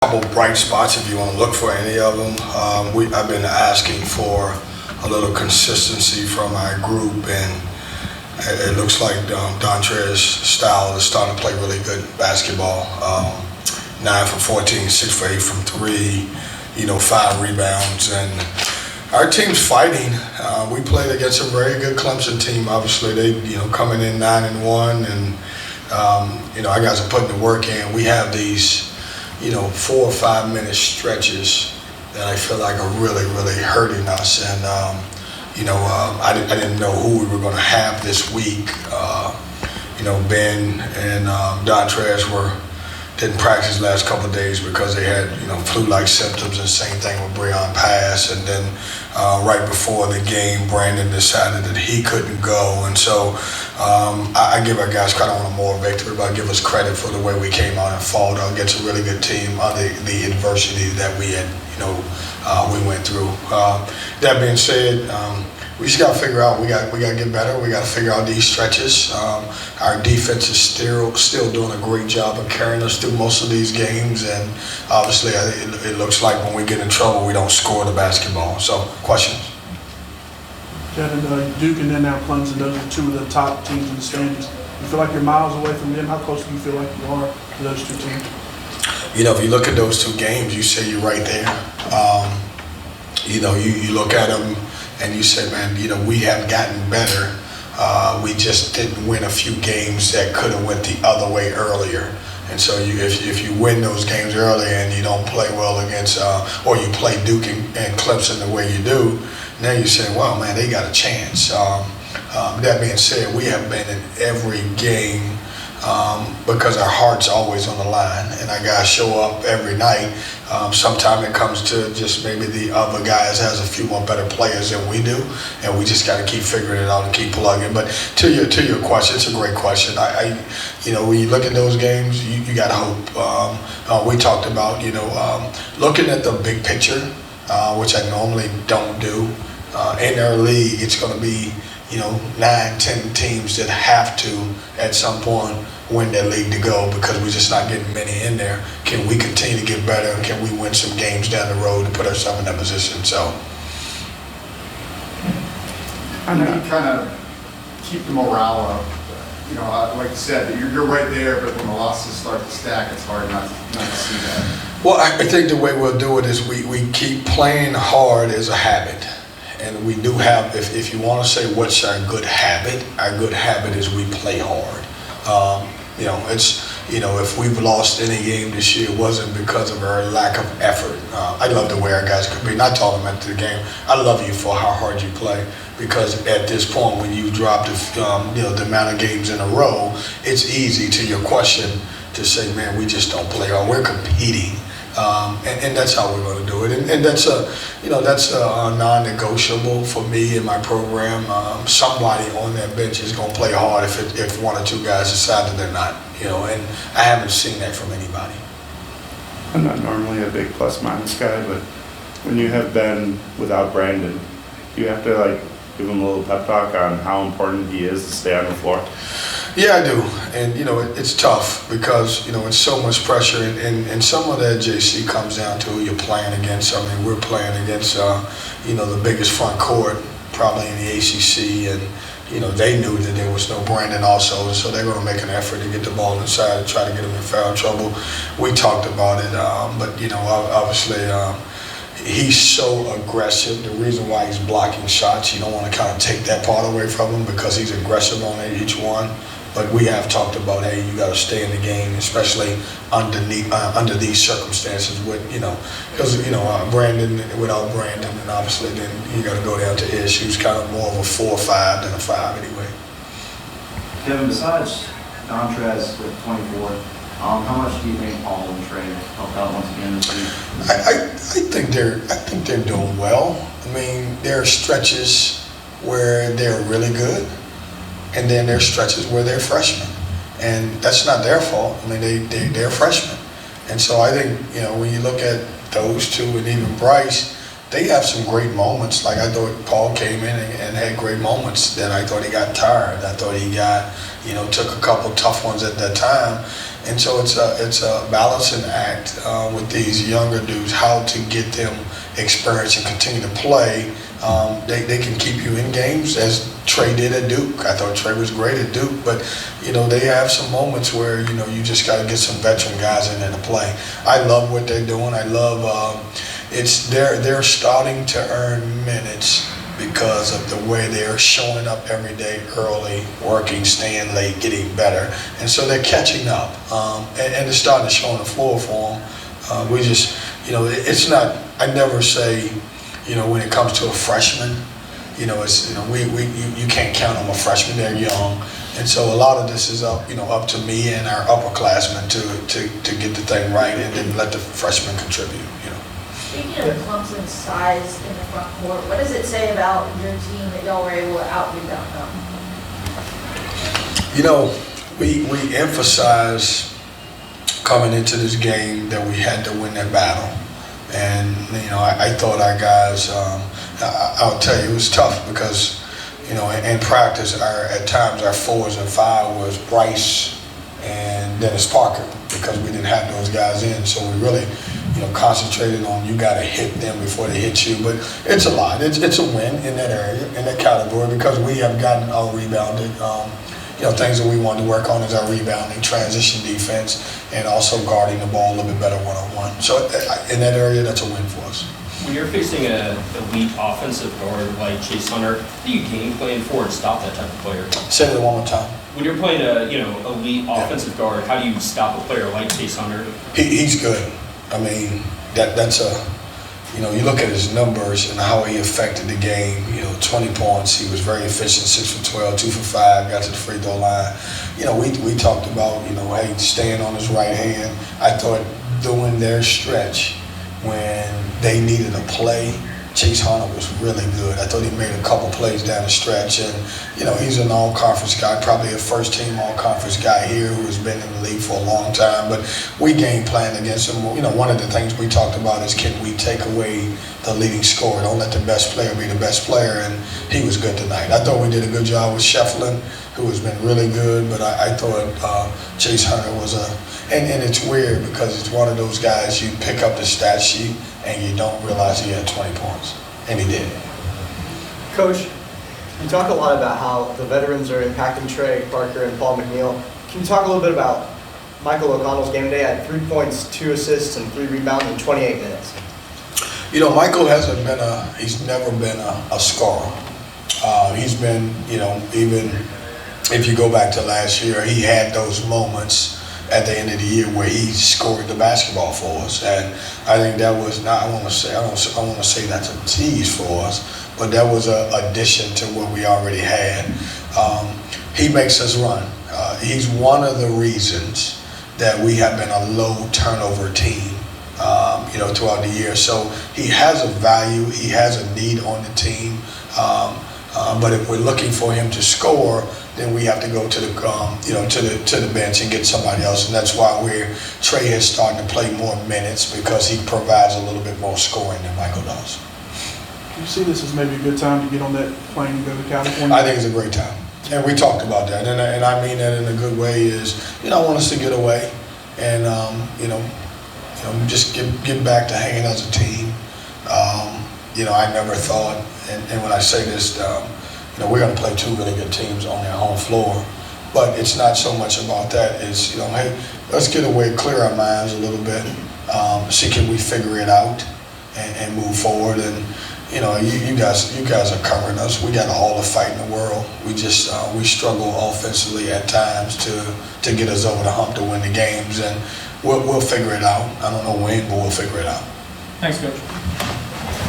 Couple bright spots if you want to look for any of them. I've been asking for a little consistency from our group, and it looks like Dontre's style is starting to play really good basketball. 9 for 14, 6 for 8 from 3, 5 rebounds, and our team's fighting. We played against a very good Clemson team. Obviously, they coming in 9-1, and our guys are putting the work in. We have these 4 or 5 minute stretches that I feel like are really, really hurting us. And, I didn't know who we were going to have this week. Ben and Dontrez didn't practice last couple of days because they had, flu-like symptoms, and same thing with Breon Pass. And then right before the game, Brandon decided that he couldn't go. And so I give our guys credit on a moral victory, but I give us credit for the way we came out and fought against a really good team, the adversity that we had, we went through. That being said, we just got to figure out. We got to get better. We got to figure out these stretches. Our defense is still doing a great job of carrying us through most of these games, and obviously it looks like when we get in trouble, we don't score the basketball. So, questions? Kevin, Duke and then now Clemson, those are two of the top teams in the standings. You feel like you're miles away from them? How close do you feel like you are to those two teams? If you look at those two games, you say you're right there. You look at them and you say, man, we have gotten better. We just didn't win a few games that could have went the other way earlier. And so if you win those games early and you don't play well against, or you play Duke and Clemson the way you do, now you say, well, man, they got a chance. That being said, we have been in every game because our heart's always on the line, and our guys show up every night. Sometimes it comes to just maybe the other guys has a few more better players than we do, and we just got to keep figuring it out and keep plugging. But to your question, it's a great question. When you look at those games, you got hope. We talked about looking at the big picture, which I normally don't do. In our league, it's going to be 9-10 teams that have to at some point win their league to go, because we're just not getting many in there. Can we continue to get better, and can we win some games down the road to put ourselves in that position? So I know you kind of keep the morale up. Like you said, you're right there, but when the losses start to stack, it's hard not to see that. Well, I think the way we'll do it is we keep playing hard as a habit. And we do have, if you want to say what's our good habit is we play hard. If we've lost any game this year, it wasn't because of our lack of effort. I love the way our guys compete. And I told them after the game, I love you for how hard you play, because at this point, when you drop the amount of games in a row, it's easy, to your question, to say, man, we just don't play hard. We're competing. And that's how we're going to do it, and that's a non-negotiable for me in my program. Somebody on that bench is going to play hard if one or two guys decide that they're not, and I haven't seen that from anybody. I'm not normally a big plus-minus guy, but when you have been without Brandon, you have to give him a little pep talk on how important he is to stay on the floor. Yeah, I do, and it's tough because it's so much pressure, and some of that, JC, comes down to who you're playing against. I mean, we're playing against the biggest front court probably in the ACC, and they knew that there was no Brandon also, and so they're going to make an effort to get the ball inside and try to get him in foul trouble. We talked about it, but obviously. He's so aggressive. The reason why he's blocking shots, you don't want to kind of take that part away from him, because he's aggressive on each one. But we have talked about, hey, you got to stay in the game, especially under these circumstances with, because, Brandon, without Brandon, and obviously then you got to go down to Ish, who's kind of more of a 4 or 5 than a 5 anyway. Kevin, besides Dontrez with 24, how much do you think Paul and Trey helped out once again this week? I think they're doing well. I mean, there are stretches where they're really good, and then there are stretches where they're freshmen, and that's not their fault. I mean, they're freshmen, and so I think when you look at those two and even Bryce, they have some great moments. Like I thought Paul came in and had great moments. Then I thought he got tired. I thought he got, took a couple tough ones at that time. And so it's a balancing act with these younger dudes, how to get them experience and continue to play. They can keep you in games, as Trey did at Duke. I thought Trey was great at Duke, but they have some moments where you just got to get some veteran guys in there to play. I love what they're doing. I love they're starting to earn minutes because of the way they're showing up every day early, working, staying late, getting better, and so they're catching up, and it's starting to show on the floor for them. We just, it's not. I never say, when it comes to a freshman, it's you can't count on a freshman. They're young, and so a lot of this is up to me and our upperclassmen to get the thing right, and then let the freshmen contribute. Speaking of Clemson's size in the front court, what does it say about your team that y'all were able to out-rebound them? We emphasize coming into this game that we had to win that battle. And, I thought our guys, I'll tell you, it was tough because, in practice, at times our 4s and 5 was Bryce and Dennis Parker, because we didn't have those guys in. So we really, concentrated on you got to hit them before they hit you. But it's a lot. It's a win in that area, in that category, because we have gotten out-rebounded. Things that we want to work on is our rebounding, transition defense, and also guarding the ball a little bit better one-on-one. So in that area, that's a win for us. When you're facing an elite offensive guard like Chase Hunter, how do you game plan for and stop that type of player? Say that one more time. When you're playing a elite offensive guard, how do you stop a player like Chase Hunter? He's good. I mean, that's a. You look at his numbers and how he affected the game. 20 points. He was very efficient, 6 for 12, 2 for 5, got to the free throw line. We talked about, hey, staying on his right hand. I thought doing their stretch when they needed a play, Chase Hunter was really good. I thought he made a couple plays down the stretch, and he's an all-conference guy, probably a first-team all-conference guy here who has been in the league for a long time. But we game plan against him. One of the things we talked about is, can we take away the leading scorer? Don't let the best player be the best player, and he was good tonight. I thought we did a good job with Shefflin, who has been really good, but I thought Chase Hunter was and it's weird because it's one of those guys you pick up the stat sheet and you don't realize he had 20 points, and he did. Coach, you talk a lot about how the veterans are impacting Trey Parker and Paul McNeil. Can you talk a little bit about Michael O'Connell's game today? Had 3 points, 2 assists, and 3 rebounds in 28 minutes. Michael he's never been a scorer. He's been, even if you go back to last year, he had those moments at the end of the year where he scored the basketball for us, and I think that was not. I want to say that's a tease for us, but that was an addition to what we already had. He makes us run. He's one of the reasons that we have been a low turnover team, throughout the year. So he has a value. He has a need on the team. But if we're looking for him to score, then we have to go to the to the bench and get somebody else, and that's why Trey has started to play more minutes, because he provides a little bit more scoring than Michael does. Do you see this as maybe a good time to get on that plane and go to California? I think it's a great time, and we talked about that, and I mean that in a good way. Is I want us to get away, and just get back to hanging as a team. I never thought, and when I say this, we're going to play 2 really good teams on their home floor, but it's not so much about that. It's, hey, let's get away, clear our minds a little bit, see can we figure it out and move forward. And, you guys are covering us. We got all the fight in the world. We just, we struggle offensively at times to get us over the hump to win the games, and we'll figure it out. I don't know when, but we'll figure it out. Thanks, Coach.